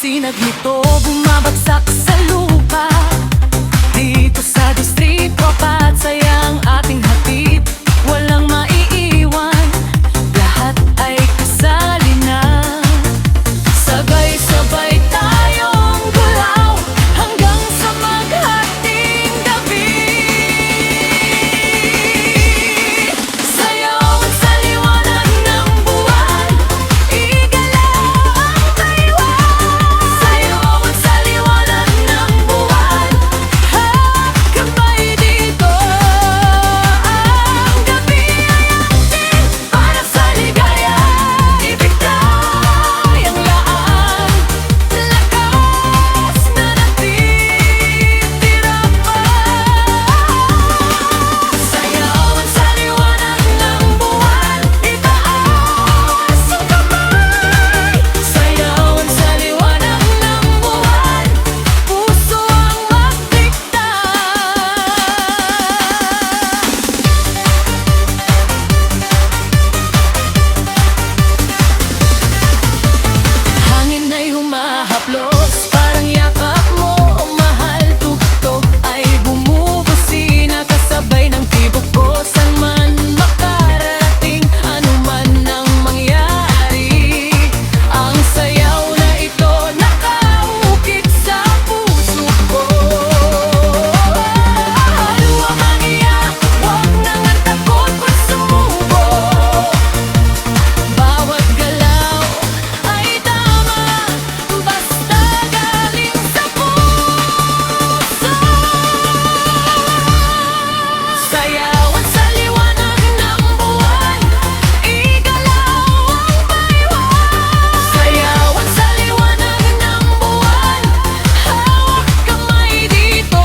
sinag nito bumabagsak sa lupa. Dito sa distrito at sayang ating hatid, walang maiiwan, lahat ay kasali na. Sabay-sabay tayong gulaw hanggang sa maghating gabi. Sayawan sa liwanag ng buwan, igalaw ang taiwan. Sayawan sa liwanag ng buwan, hagkabay dito. Ang gabi ay atin para sa ligaya, ibigay ang laan, lakas na natitira pa. Sayawan sa liwanag ng buwan, itaas ang kamay. Sayawan sa liwanag ng buwan, puso ang magdikta. Hangin ay humahaplos, parang yakap mo, oh mahal. Tugtog ay bumubusina, kasabay ng tibok ko. Saan man makarating, anuman ang mangyari, ang sayaw na ito nakaukit sa puso ko. Haluang ang iyak, huwag nang ang takot kung sumubok. Bawat galaw ay tama, basta galing sa puso. Sayawan sa liwanag ng buwan, igalaw ang taiwan. Sayawan sa liwanag ng buwan, hawak kamay dito.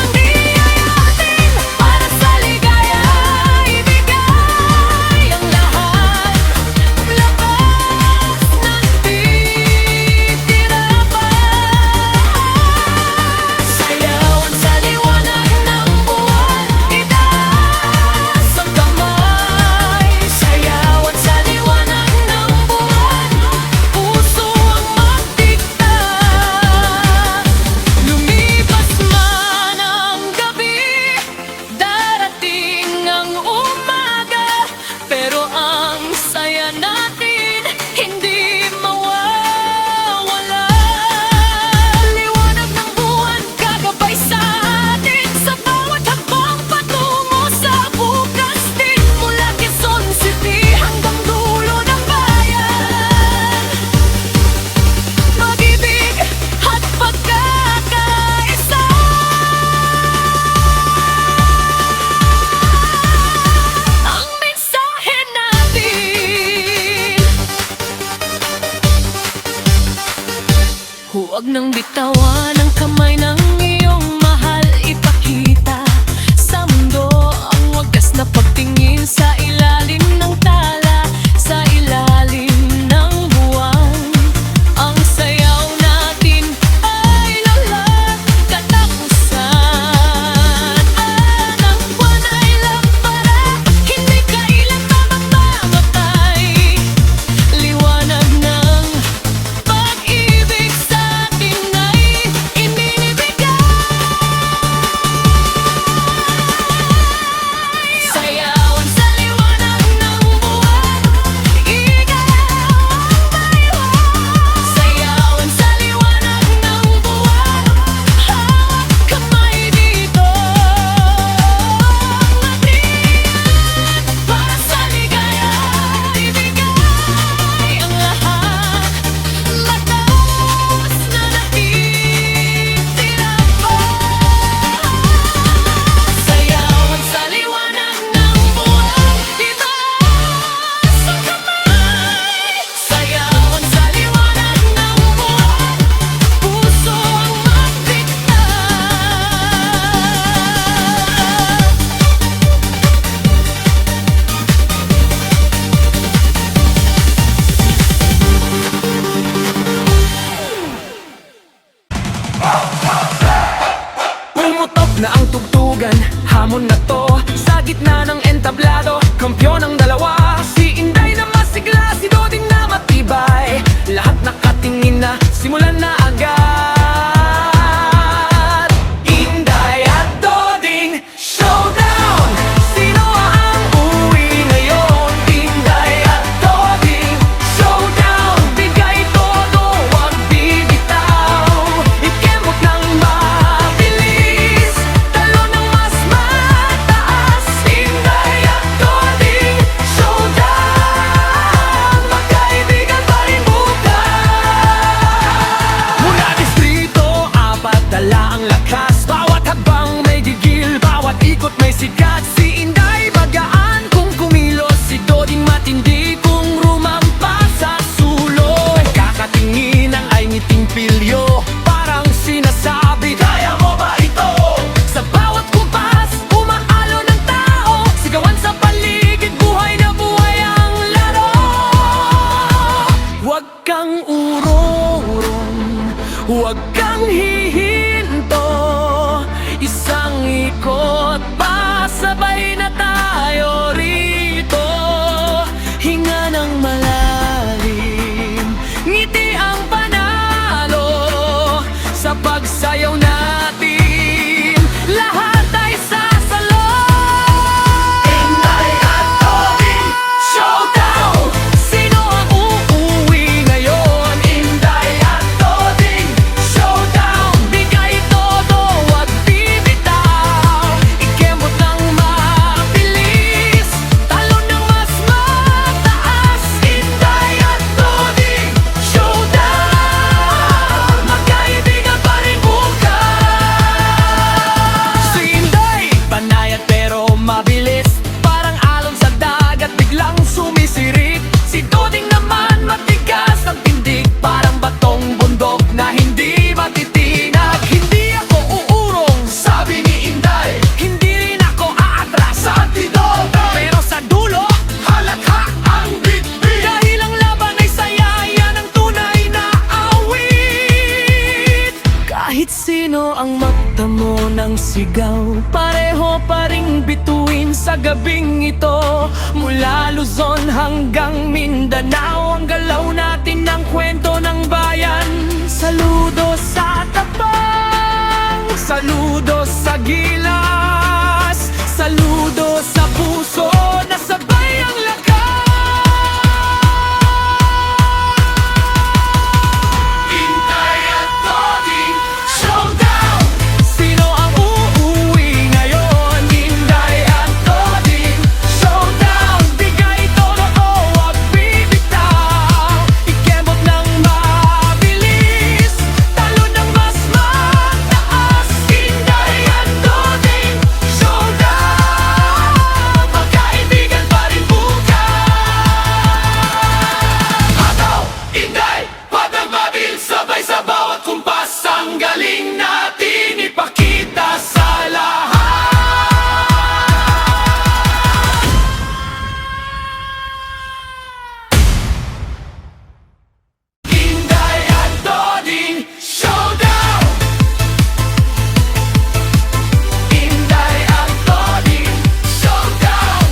Ang di ay atin para sa ligaya, ibigay ang lahat, lakas natitira pa. Sayawan sa liwanag ng buwan, itaas ang kamay. Sayawan sa liwanag ng buwan, puso ang magdikta. Lumipas man ang gabi, darating ang umaga, pero ang saya natin hindi mawawala. Liwanag ng buwan gagabay sa atin sa bawat hakbang patungo sa bukas din. Mula Quezon City hanggang dulo ng bayan, pag-ibig at pagkakaisa. Ang mensahe natin, huwag nang bitawan ang kamay ng iyong mahal. Ipakita sa mundo ang wagas na pagtingin sa ilalim ng tala, sa ilalim ng buwan. Ang sayaw natin ay lalang katapusan. Ang buwan ay lampara, hindi kailan mamamatay. Liwanag ng pag-ibig sa atin ay inibigay. Sayawan sa liwanag ng buwan, igalaw ang taiwan. Sayawan sa liwanag ng buwan, hawak kamay dito. Ang atin para sa ligaya, ibigay ang lahat, lakas na natitira pa. Sayawan sa liwanag ng buwan, itaas ang kamay. Sayawan sa liwanag ng buwan, puso ang magdikta. Pumutok na ang tugtugan, hamon na to sa gitna ng entablado. Kampyon ang dalawa, si Inday na mas masigla, si Doding na matibay. Lahat nakatingin na, simulan na agad. Inday at Doding Showdown! Sino ang uuwi ngayon? Inday at Doding Showdown! Bigay todo, wag bibitaw. Ikemot ng mabilis, talo ng mas mataas. Inday at Doding Showdown! Magkaibigan pa rin bukas. Mula distrito, apat dala ang lakas. Bawat habang may gigil, bawat ikot may sikat. Si Inday bagaan kung kumilos, si Doding matindi kung rumampas sa sulok. Kakatingin ang ay ngiting pilyo, parang sinasabi, kaya mo ba ito? Sa bawat kumpas, umaalon ng tao. Sigawan sa paligid, buhay na buhay ang laro. Huwag kang urong-urong, huwag kang hihinto. Isang ikot pa, sabay na tayo rito. Hinga ng malalim, ngiti ang panalo. Sa pagsayaw natin, lahat ay sasalo. Inday at Doding Showdown! Sino ang uuwi ngayon? Inday at Doding Showdown! Bigay todo, wag bibitaw. Ikemot ng mabilis, talo ng mas mataas. Inday at Doding Showdown! Magkaibigan pa rin bukas. Si Inday, banayad pero mabilis, parang alon sa dagat biglang sumisirit. Si Doding naman matigas ang tindig, parang batong bundok na hindi matitinag. Hindi ako uurong, sabi ni Inday. Hindi rin ako aatras sa antidote. Pero sa dulo, halakha ang bitbit. Dahil ang laban ay saya, yan ang tunay na awit. Kahit sino ang magtamo ng sigaw, pareho pa ring bituin sa gabing ito. Mula Luzon hanggang Mindanao, ang galaw natin ng kwento ng bayan. Saludo sa tapang, saludo sa gilas, saludo sa puso na sabay ang lakas. Inday at Doding Showdown! Sino ang uuwi ngayon? Inday at Doding Showdown! Bigay todo, wag bibitaw. Ikemot ng mabilis, talo ng mas mataas. Inday at Doding Showdown! Magkaibigan pa rin bukas. Hataw, Inday, pagmamabil, sabay sa bawat kumpas. Ang galing natin ipakita sa lahat. Inday at Doding Showdown! Inday at Doding Showdown!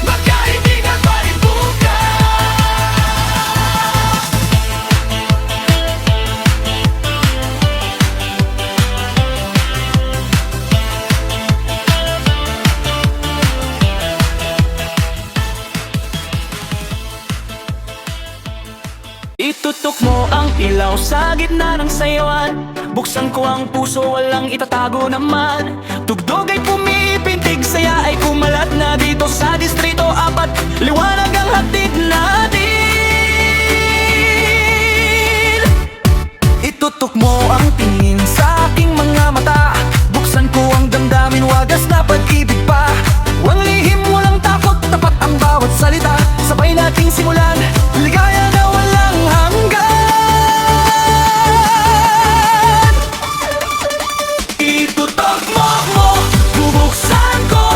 Magkaibigan pa rin bukas. Itutok mo ang ilaw sa gitna ng sayawan. Buksan ko ang puso, walang itatago naman. Tugtog ay pumipintig, saya ay kumalat na dito sa distrito 4. Liwanag ang hatid natin. Itutok mo ang tingin sa aking mga mata. Buksan ko ang damdamin, wagas na pag-ibig pa. Walang lihim, walang takot, tapat ang bawat salita. Sabay nating simulan, ligaya na walang hanggan. Itutok mo, bubuksan ko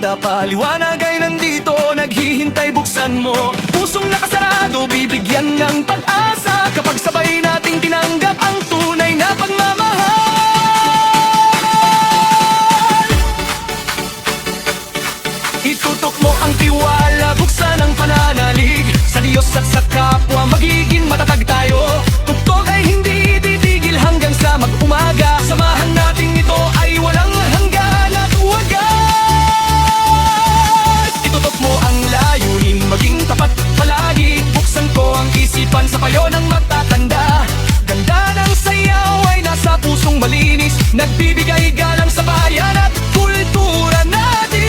duda pa, liwanag ay nandito, naghihintay, buksan mo. Pusong nakasarado, bibigyan ng pag-asa kapag sabay nating tinanggap ang tunay na pagmamahal. Itutok mo ang tiwala, buksan ang pananalig sa Diyos at sa kapwa, magiging matatag tayo. Tuktok ay hindi titigil hanggang sa mag-umaga. Samahan natin ito ay walang hanggan at wagas. Itutok mo ang layunin, maging tapat palagi. Buksan ko ang isipan sa payo ng matatanda. Ganda ng sayaw ay nasa pusong malinis, nagbibigay galang sa bayan at kultura natin.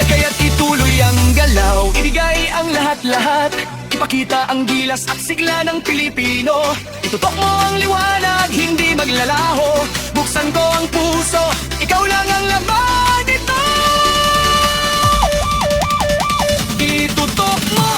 Kaya't ituloy ang galaw, ibigay ang lahat-lahat, ipakita ang gilas at sigla ng Pilipino. Itutok mo ang liwanag, hindi maglalaho. Buksan ko ang puso, ikaw lang ang laman nito. Itutok mo,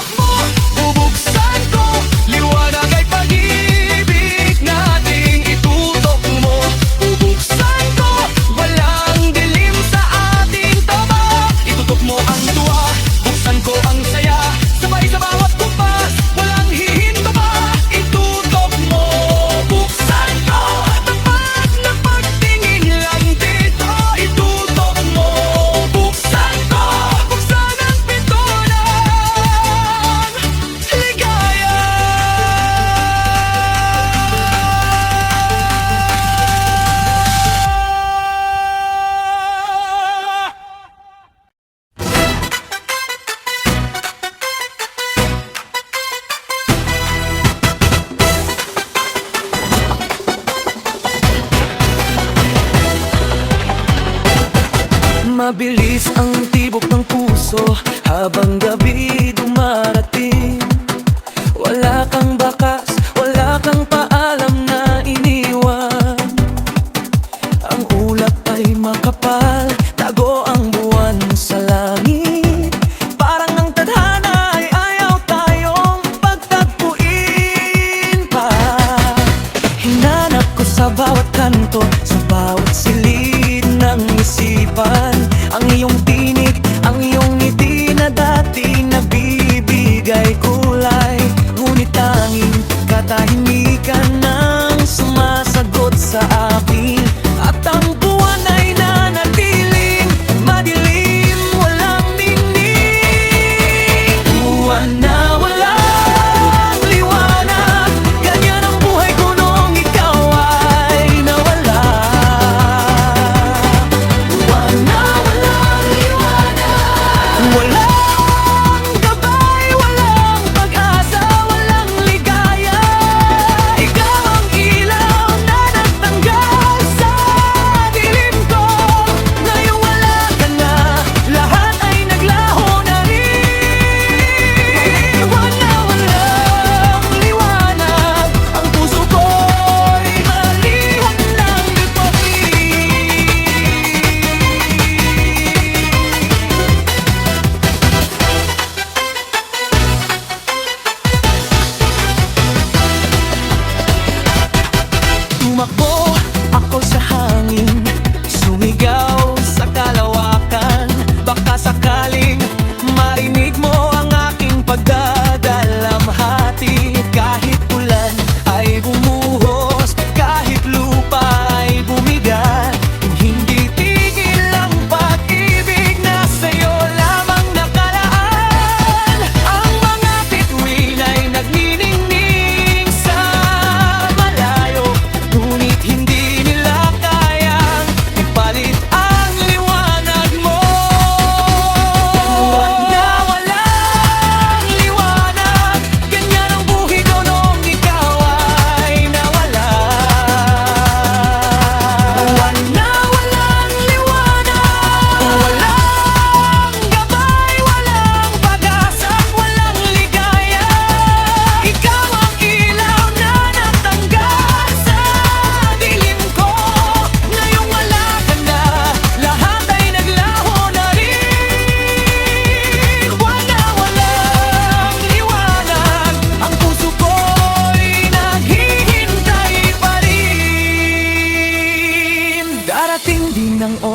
bubuksan ko, liwanag ay pag-ibig nating itutok mo. Bubuksan ko, walang dilim sa ating tama. Itutok mo ang tuwa, buksan ko ang saya, sabay sa bawat kumpas, walang hihinto pa. Itutok mo, buksan ko, tapat na pagtingin lang dito. Itutok mo, buksan ko, buksan ang pinto ng ligaya. Mabilis ang tibok ng puso habang gabi dumarating. Wala kang bakas, wala kang paalam na iniwan. Ang ulap ay makapal, tago ang buwan sa langit. Parang ang tadhana ay ayaw tayong pagtagpuin pa. Hinanap ko sa bawat kanto, sa bawat silid ng isipan, ang iyong tinig, ang iyong ngiti na dati nagbibigay kulay. Ngunit tanging katahimikan ang sumasagot sa akin, at ang buwan ay nanatili.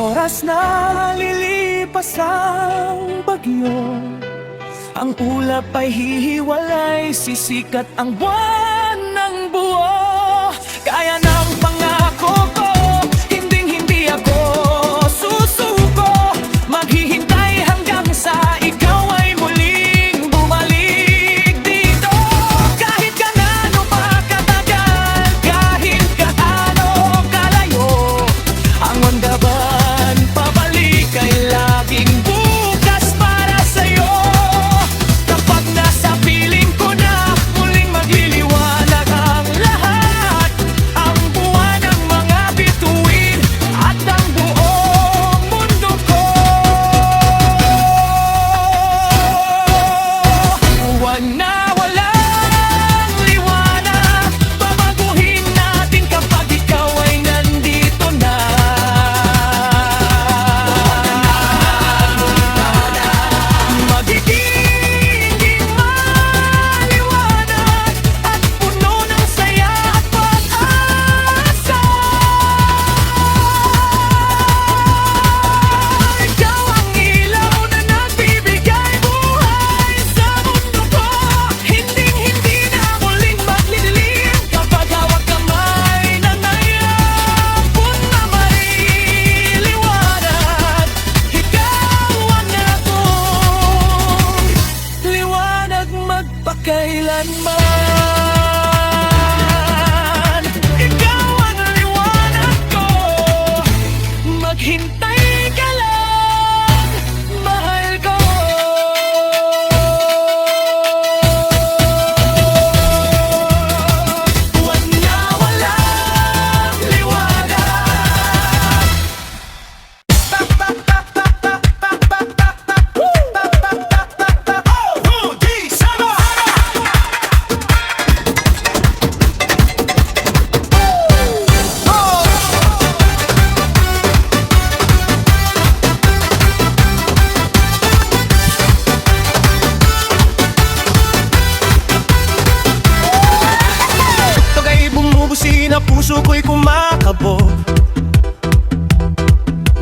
oras na lilipas ang bagyo, ang ulap ay hihiwalay, sisikat ang buwan ng buo. Kaya ng pangako ko, hinding-hindi ako susuko. Maghihintay hanggang sa ikaw ay muling bumalik dito. Kahit gaano pa katagal, kahit gaano kalayo, ang wandaban pabalik ay laging bukas para sa'yo. Kapag nasa piling ko na, muling magliliwanag ang lahat, ang buwan ng mga bituin at ang buong mundo ko. Buwan na walang liwanag, babaguhin natin kapag ikaw ay nandito na. Magiging maliwanag at puno ng saya at pag-asa. Ikaw ang ilaw na nagbibigay buhay sa mundo ko. Hinding-hindi na muling maglilim kapag hawak kamay na nayapon na may liwanag. Ikaw ang akong liwanag magpakailanman. Ikaw ang liwanag ko, maghintay ka lang, mahal ko. Buwan na walang liwanag. Tugay bumubusi na puso ko'y kumakabog.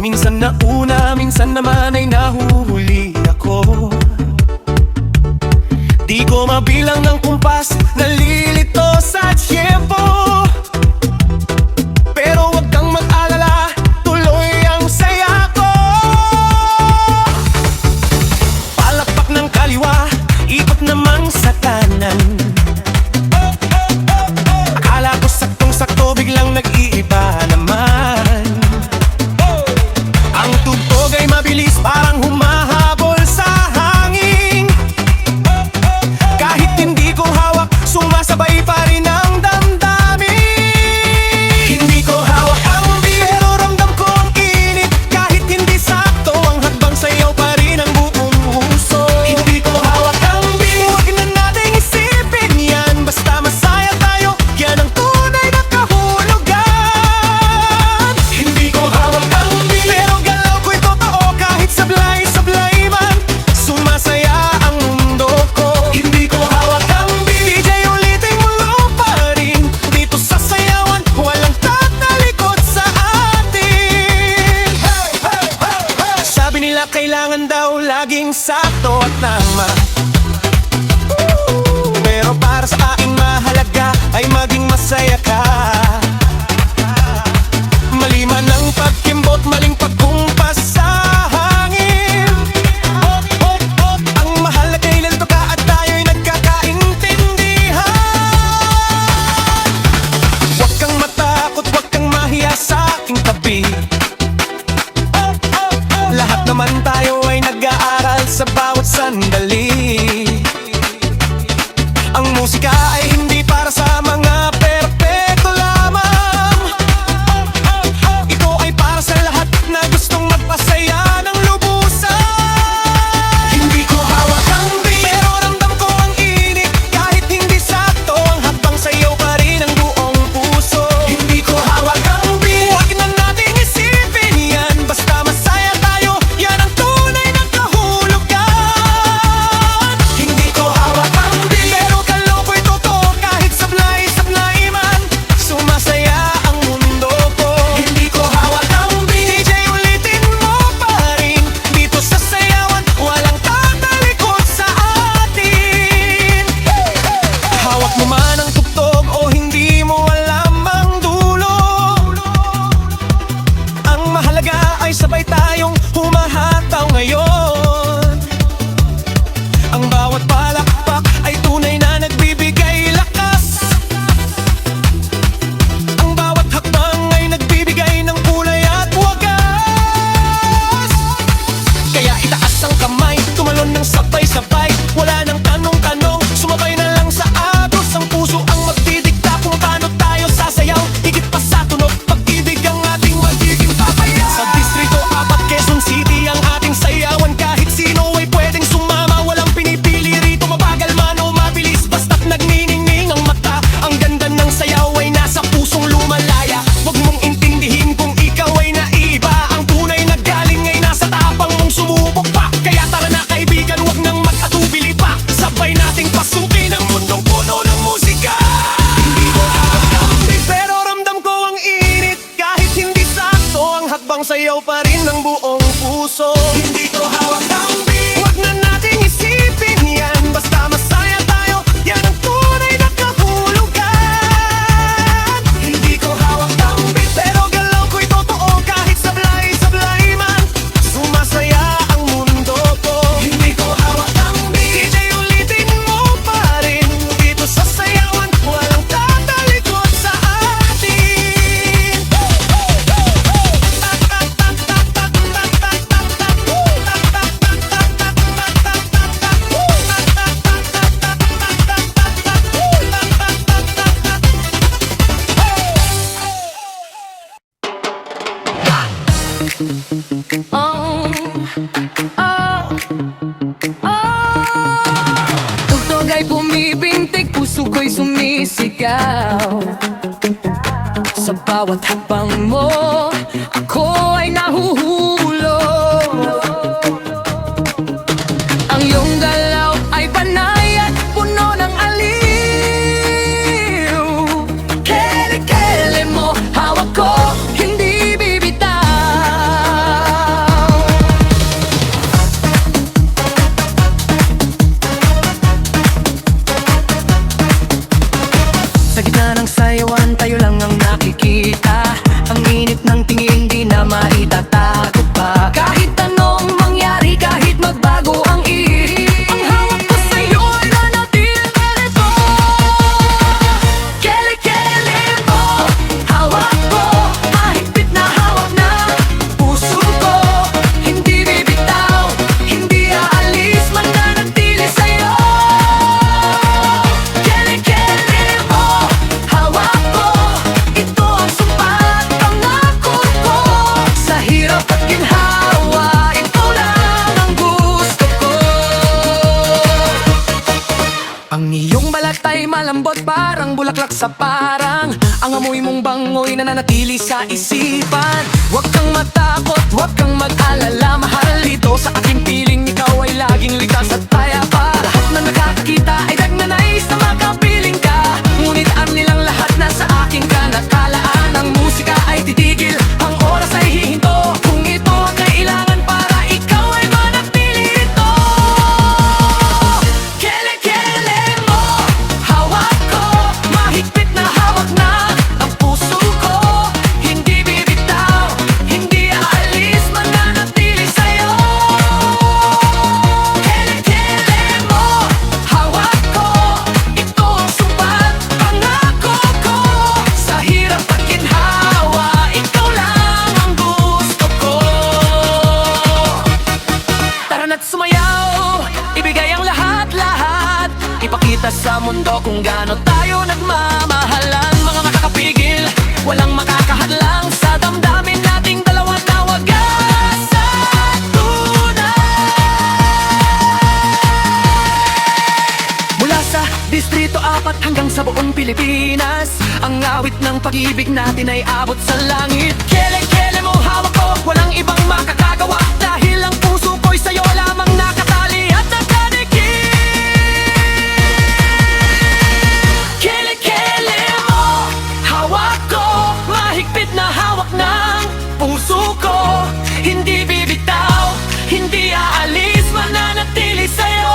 Minsan nauna, minsan naman ay nahuhuli ako. Di ko mabilang ng kumpas, nalilito sa tiyempo. Pero wag kang mag-alala, tuloy ang saya ko. Palakpak ng kaliwa, ikot naman sa kanan. Akala ko saktong-sakto, biglang nag-iiba naman. Ang tugtog ay mabilis, parang humahabol sa hangin. Kahit hindi ko hawak, sumasabay pa rin ang damdamin. Hindi ko hawak ang pero ramdam ko ang init. Kahit hindi sakto, ang hakbang sayaw pa rin ang buong puso. Hindi ko hawak ang huwag na nating isipin yan, basta masaya tayo, yan ang tunay na kahulugan. Hindi ko hawak ang pero galaw ko'y totoo, kahit sablay-sablay man, sumasaya ang mundo ko. Hindi ko hawak ang DJ, ulitin mo lang pa rin, dito sa sayawan, walang tatalikod sa atin. Sabi nila kailangan daw laging sakto at tama, pero para sa aking mahalaga ay maging masaya ka. Mali man ang pagkimbot, maling pagkumpas sa hangin. Ang mahalaga ay nandito ka at tayo'y nagkakaintindihan. Huwag kang matakot, huwag kang mahiya sa aking tabi. Lahat naman tayo ay nag-aaral sa bawat sandali. Ang musika ay hindi para sa mga perpekto lamang. Ito ay para sa lahat na gustong magpasaya ng lubusan. Hindi ko hawak ang pero ramdam ko ang init. Kahit hindi sakto, ang hakbang sayaw pa rin ang buong puso. Hindi ko hawak ang huwag na nating isipin yan, basta masaya tayo, yan ang tunay na kahulugan. isang kamay, tumalon ng sabay-sabay. Wala nang tanong-tanong, sumabay na lang sa agos. Ang puso ang magdidikta kung paano tayo sasayaw. Higit pa sa tunog, pag-ibig ang ating magiging papayaw. Sa Distrito 4, Quezon City ang ating sayawan. Kahit sino ay pwedeng sumama, walang pinipili rito, mabagal man o mabilis, basta't nagniningning ang mata. Ang ganda ng sayaw ay nasa pusong lumalaya. Huwag mong intindihin kung ikaw ay naiba. Ang tunay na galing ay nasa tapang mong sumubok pa. Kaya tara na kaibigan, huwag nang mag-atubili pa. Sabay nating pasukin ang mundong puno ng musika. Hindi ko kakambing, pero ramdam ko ang init. Kahit hindi sakto, ang hakbang sayaw pa rin ng buong puso. Hindi ko hawak ang beat, huwag na nating isipin yan. Basta masaya tayo, yan ang tunay na kahulugan. Hindi ko hawak ang beat, pero galaw ko'y totoo. Kahit sablay-sablay man, sumasaya ang mundo ko. Hindi ko hawak ang beat, DJ ulitin mo pa rin. Dito sa sayawan, walang tatalikod sa atin. Tugtog ay bumibintig, puso ko'y sumisigaw. Sa bawat hakbang mo, ako ay nahuhulog. Ang iyong galaw ay panay at puno ng aliw. Kele-kele mo, hawak ko, hindi bibitaw. Sa gitna ng sayawan, tayo lang ang nakikita. Ang init ng tingin, di na maitatago pa. Kahit anong mangyari, kahit magbago ang ihip, ang hawak ko sa'yo ay nanatili ganito. Kele-kele mo, hawak ko, mahigpit na hawak na puso ko. Hindi bibitaw, hindi aalis, mananatili sa'yo. Kele-kele mo, hawak ko, ito ang sumpat, pangako ko. Sa hirap at ginhawa, ikaw lang ang gusto ko. Ang iyong balat ay malambot, parang bulaklak sa parang. Ang amoy mong bango'y nananatili sa isipan. Huwag kang matakot, huwag kang mag-alala. Mahal dito sa aking piling, ikaw ay laging ligtas at payapa. Lahat na nakakakita ay nagnanais na makapiling ka. Ngunit ang nilang lahat nasa aking kanakalaan. Ang musika ay titigil, ang oras ay hihinto. Kung ito ang kailangan para ikaw ay manatili rito. Kele-kele mo, hawak ko, mahigpit na hawak na ang puso ko. Hindi bibitaw, hindi aalis, mananatili sa'yo. Kele-kele mo, hawak ko, ito ang sumpat, pangako ko. Sa hirap at ginhawa, ikaw lang ang gusto ko. Tara na't sumayaw, ibigay ang lahat-lahat. Ipakita sa mundo kung gaano tayo nagmamahalan. Mga makakapigil, walang makakahadlang sa damdamin nating dalawa na wagas at tunay. Mula sa Distrito 4 hanggang sa buong Pilipinas, ang awit ng pag-ibig natin ay abot sa langit. Kele-kele mo, hawak ko, walang ibang makakagawa. Dahil ang puso ko'y sa'yo lamang nakatali at nakadikit. Kele-kele mo, hawak ko, mahigpit na hawak ng puso ko. Hindi bibitaw, hindi aalis, mananatili sa'yo.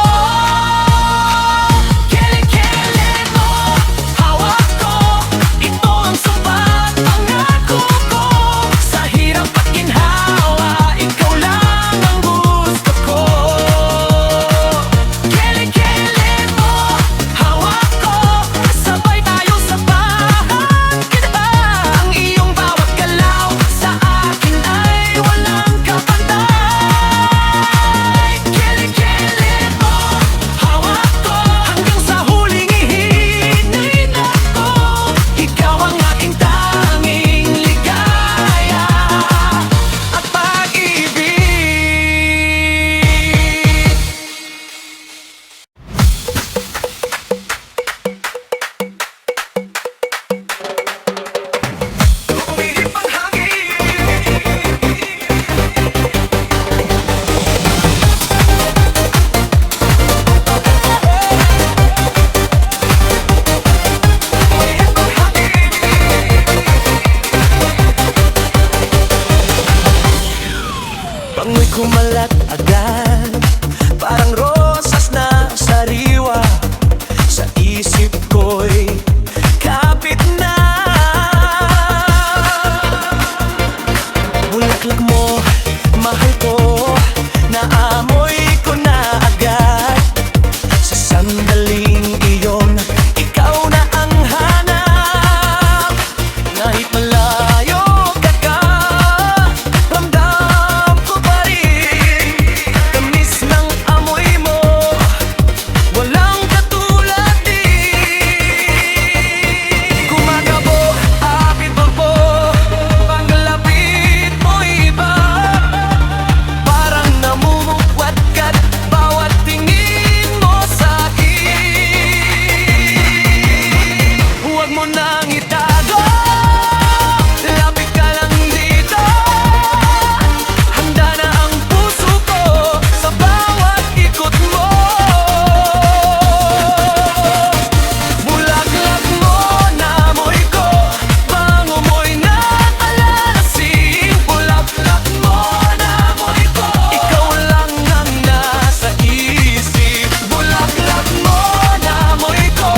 Kele-kele mo, hawak ko, ito ang sumpat, pangako ko. Sa hirap at ginhawa, Bango'y kumalat agad, parang rosas na sariwa. Sa isip ko'y kapit na. Bulaklak mo, mahal ko, naamoy ko na agad. Sa sandaling iyon, ikaw na ang hanap. Kahit malayo ka ka, ramdam ko pa rin. Tamis ng amoy mo, walang katulad din. Kumakabog, apit mo, pagkalapit mo iba. Parang namumukwat ka't bawat tingin mo sa'kin. Huwag mo nang itago, lapit ka lang dito. Handa na ang puso ko sa bawat ikot mo. Bulaklak mo, namoy ko, bango mo'y naalalasing. Bulaklak mo, namoy ko, ikaw lang ang nasa isip. Bulaklak mo, namoy ko,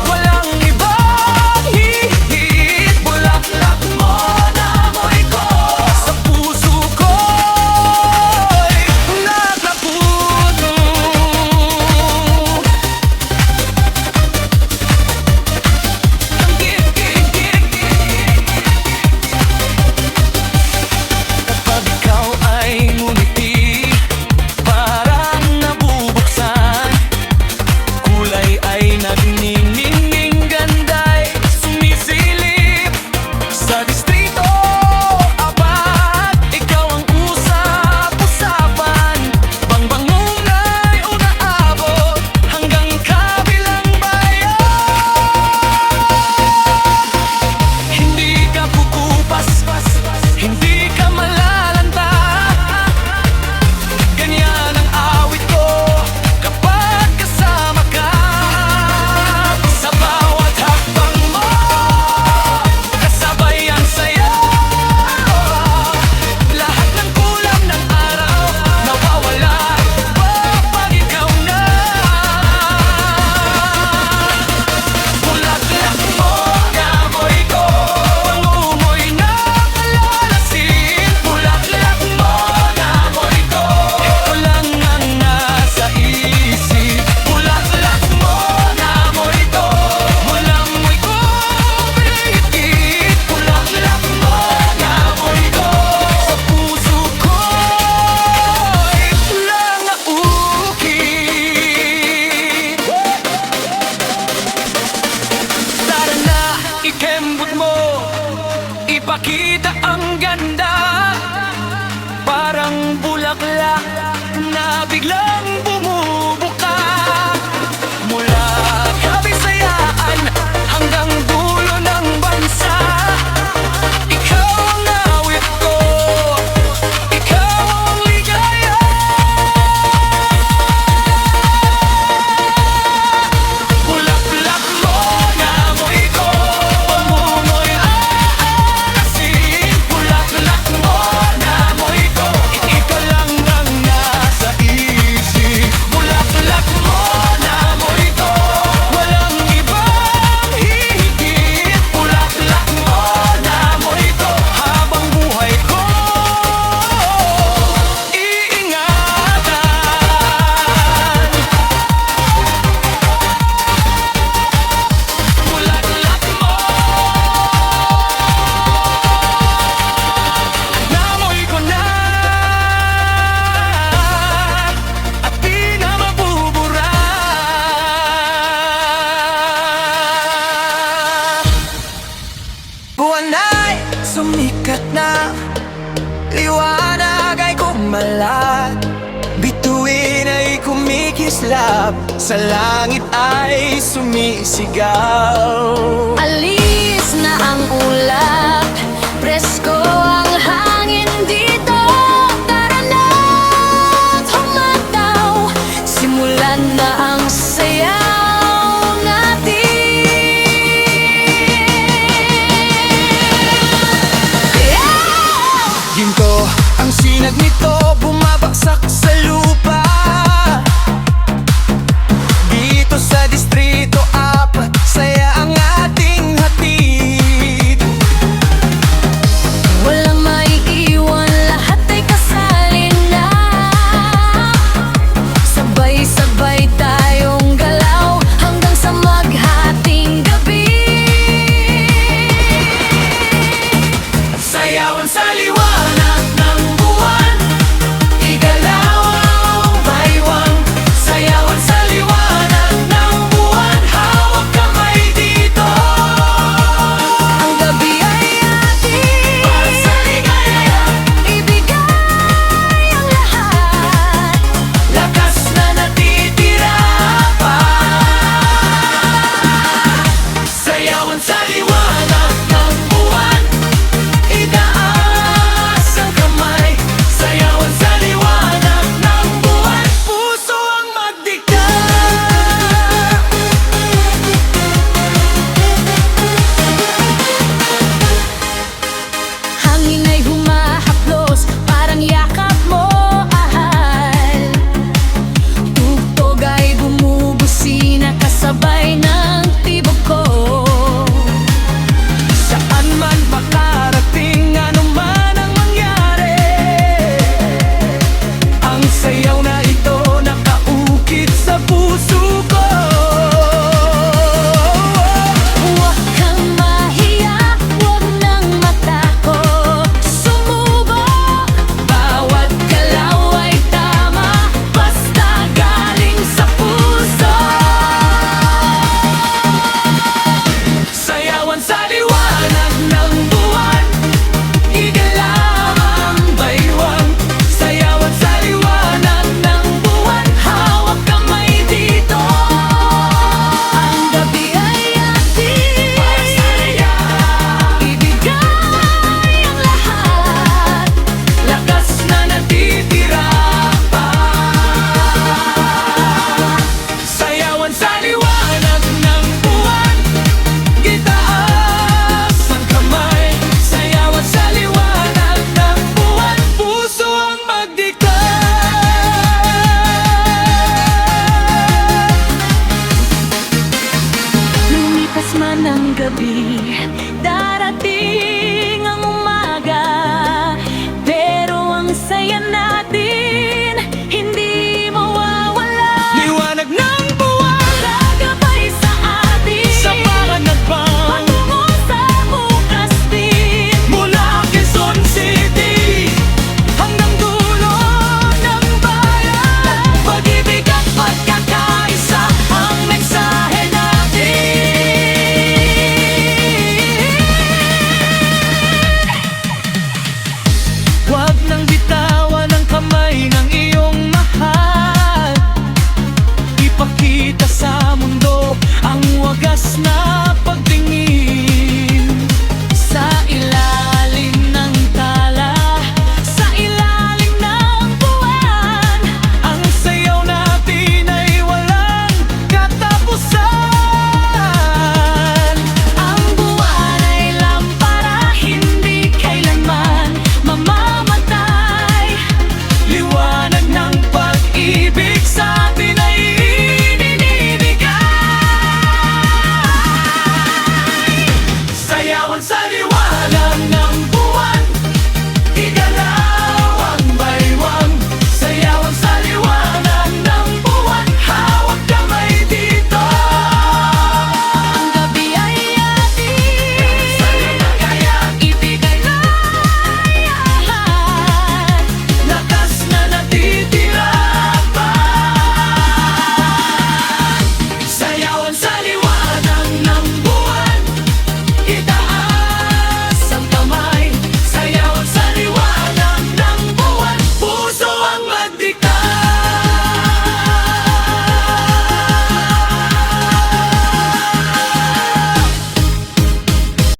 walang ibang hihit. Bulaklak mo, namoy ko, sa puso ko'y nakapuno. Ang gigig-gig kapag ikaw ay ngumiti, parang nabubuksan. Kulay ay nagniningning, ganda'y sumisilip. Sa distrito, abad, ikaw ang usap-usapan. Bangbangungay unaabot hanggang kabilang bayan. Hindi ka pupupas, hindi ka malalanta. Ganyan ang awit ko kapag kasama ka. Sa bawat hakbang mo, kasabay ang saya. Lahat ng kulam ng araw nawawala kapag ikaw na. Bulaklak mo, namoy ko, bango mo'y nakalalasing. Bulaklak mo, namoy ko, ikaw lang ang nasa isip. Bulaklak mo, namoy ko, walang mo'y ko pinihit. Bulaklak mo, namoy ko, sa puso ko'y nangaukit. Tara na, ikembot mo, ipakita ang ganda. Parang bulaklak na biglang bumubuka. Mula Kabisayaan hanggang dulo ng bansa, ikaw ang awit ko, ikaw ang ligaya. Bulaklak mo, namoy ko, bango mo'y aalasin. Bulaklak mo, namoy ko, ikaw lang ang nasa isip. Bulaklak mo, namoy ko, walang ibang higit. Bulaklak mo, namoy ko, habang buhay ko iingatan. Bulaklak mo, namoy ko na at di na mabubura. Buwan ay sumikat na, liwanag ay kumalat. Bituin ay kumikislap, sa langit ay sumisigaw. Alis na ang ulap, presko ang hangin dito. Tara na't humataw, simulan na ang sayaw natin. Ginto ang sinag nito, magdiktat. Lumipas man ang gabi, darating ang umaga, pero ang saya natin